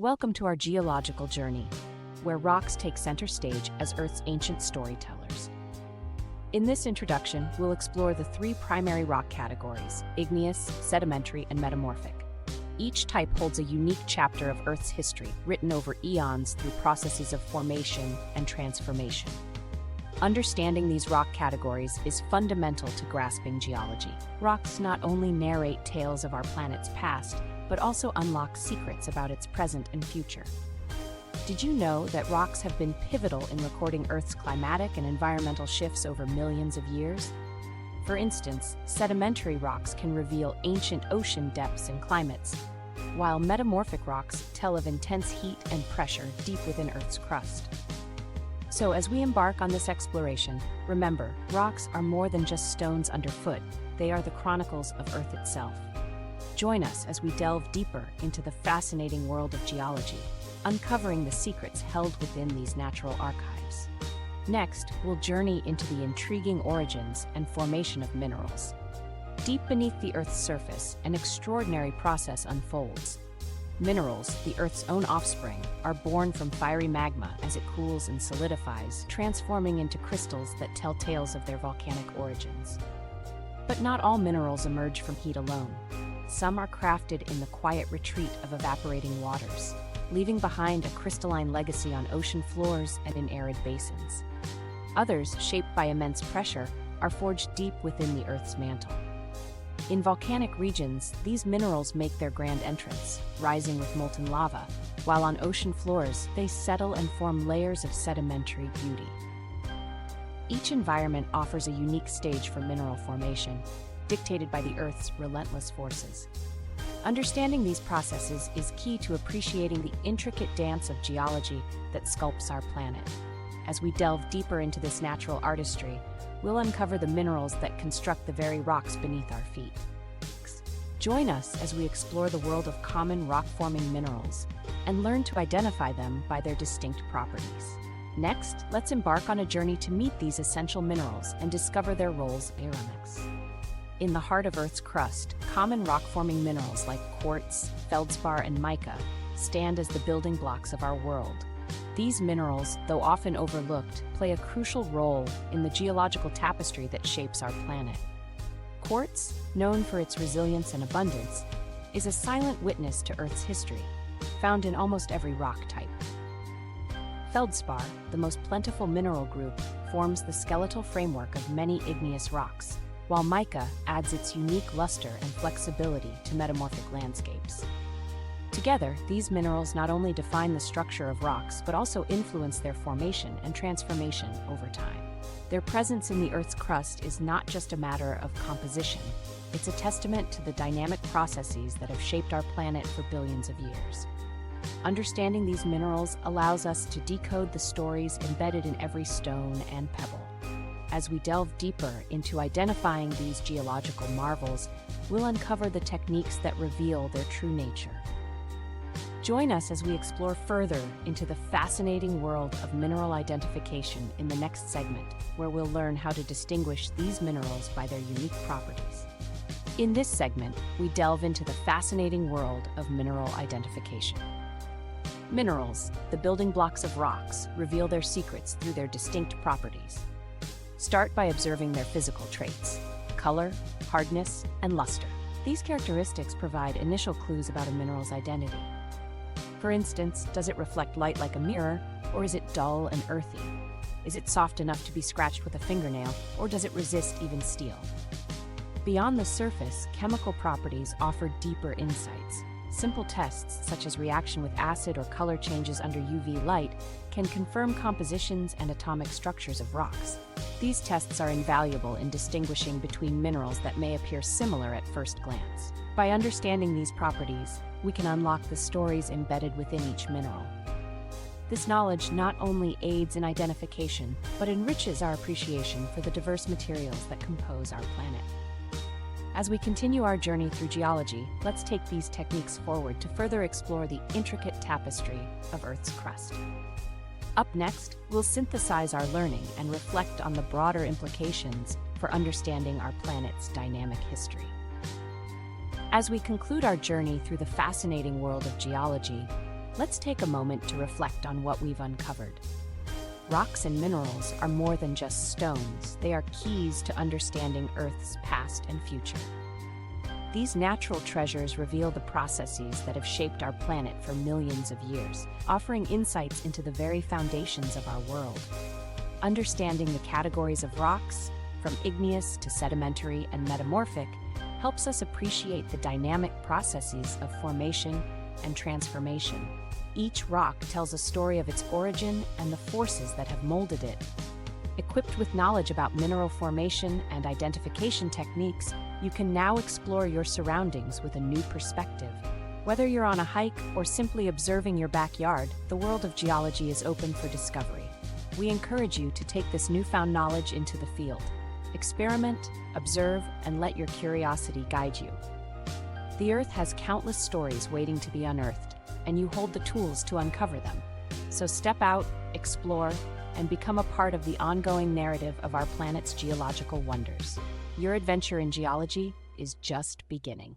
Welcome to our geological journey, where rocks take center stage as Earth's ancient storytellers. In this introduction, we'll explore the three primary rock categories: igneous, sedimentary, and metamorphic. Each type holds a unique chapter of Earth's history, written over eons through processes of formation and transformation. Understanding these rock categories is fundamental to grasping geology. Rocks not only narrate tales of our planet's past, but also unlock secrets about its present and future. Did you know that rocks have been pivotal in recording Earth's climatic and environmental shifts over millions of years? For instance, sedimentary rocks can reveal ancient ocean depths and climates, while metamorphic rocks tell of intense heat and pressure deep within Earth's crust. So as we embark on this exploration, remember, rocks are more than just stones underfoot. They are the chronicles of Earth itself. Join us as we delve deeper into the fascinating world of geology, uncovering the secrets held within these natural archives. Next, we'll journey into the intriguing origins and formation of minerals. Deep beneath the Earth's surface, an extraordinary process unfolds. Minerals, the Earth's own offspring, are born from fiery magma as it cools and solidifies, transforming into crystals that tell tales of their volcanic origins. But not all minerals emerge from heat alone. Some are crafted in the quiet retreat of evaporating waters, leaving behind a crystalline legacy on ocean floors and in arid basins. Others, shaped by immense pressure, are forged deep within the Earth's mantle. In volcanic regions, these minerals make their grand entrance, rising with molten lava, while on ocean floors, they settle and form layers of sedimentary beauty. Each environment offers a unique stage for mineral formation, dictated by the Earth's relentless forces. Understanding these processes is key to appreciating the intricate dance of geology that sculpts our planet. As we delve deeper into this natural artistry, we'll uncover the minerals that construct the very rocks beneath our feet. Join us as we explore the world of common rock-forming minerals and learn to identify them by their distinct properties. Next, let's embark on a journey to meet these essential minerals and discover their roles in ceramics. In the heart of Earth's crust, common rock-forming minerals like quartz, feldspar, and mica stand as the building blocks of our world. These minerals, though often overlooked, play a crucial role in the geological tapestry that shapes our planet. Quartz, known for its resilience and abundance, is a silent witness to Earth's history, found in almost every rock type. Feldspar, the most plentiful mineral group, forms the skeletal framework of many igneous rocks, while mica adds its unique luster and flexibility to metamorphic landscapes. Together, these minerals not only define the structure of rocks, but also influence their formation and transformation over time. Their presence in the Earth's crust is not just a matter of composition, it's a testament to the dynamic processes that have shaped our planet for billions of years. Understanding these minerals allows us to decode the stories embedded in every stone and pebble. As we delve deeper into identifying these geological marvels, we'll uncover the techniques that reveal their true nature. Join us as we explore further into the fascinating world of mineral identification in the next segment, where we'll learn how to distinguish these minerals by their unique properties. In this segment, we delve into the fascinating world of mineral identification. Minerals, the building blocks of rocks, reveal their secrets through their distinct properties. Start by observing their physical traits: color, hardness, and luster. These characteristics provide initial clues about a mineral's identity. For instance, does it reflect light like a mirror, or is it dull and earthy? Is it soft enough to be scratched with a fingernail, or does it resist even steel? Beyond the surface, chemical properties offer deeper insights. Simple tests, such as reaction with acid or color changes under UV light, can confirm compositions and atomic structures of rocks. These tests are invaluable in distinguishing between minerals that may appear similar at first glance. By understanding these properties, we can unlock the stories embedded within each mineral. This knowledge not only aids in identification, but enriches our appreciation for the diverse materials that compose our planet. As we continue our journey through geology, let's take these techniques forward to further explore the intricate tapestry of Earth's crust. Up next, we'll synthesize our learning and reflect on the broader implications for understanding our planet's dynamic history. As we conclude our journey through the fascinating world of geology, Let's take a moment to reflect on what we've uncovered. Rocks and minerals are more than just stones. They are keys to understanding Earth's past and future. These natural treasures reveal the processes that have shaped our planet for millions of years, offering insights into the very foundations of our world. Understanding the categories of rocks, from igneous to sedimentary and metamorphic, helps us appreciate the dynamic processes of formation and transformation. Each rock tells a story of its origin and the forces that have molded it. Equipped with knowledge about mineral formation and identification techniques, you can now explore your surroundings with a new perspective. Whether you're on a hike or simply observing your backyard, the world of geology is open for discovery. We encourage you to take this newfound knowledge into the field. Experiment, observe, and let your curiosity guide you. The Earth has countless stories waiting to be unearthed, and you hold the tools to uncover them. So step out, explore, and become a part of the ongoing narrative of our planet's geological wonders. Your adventure in geology is just beginning.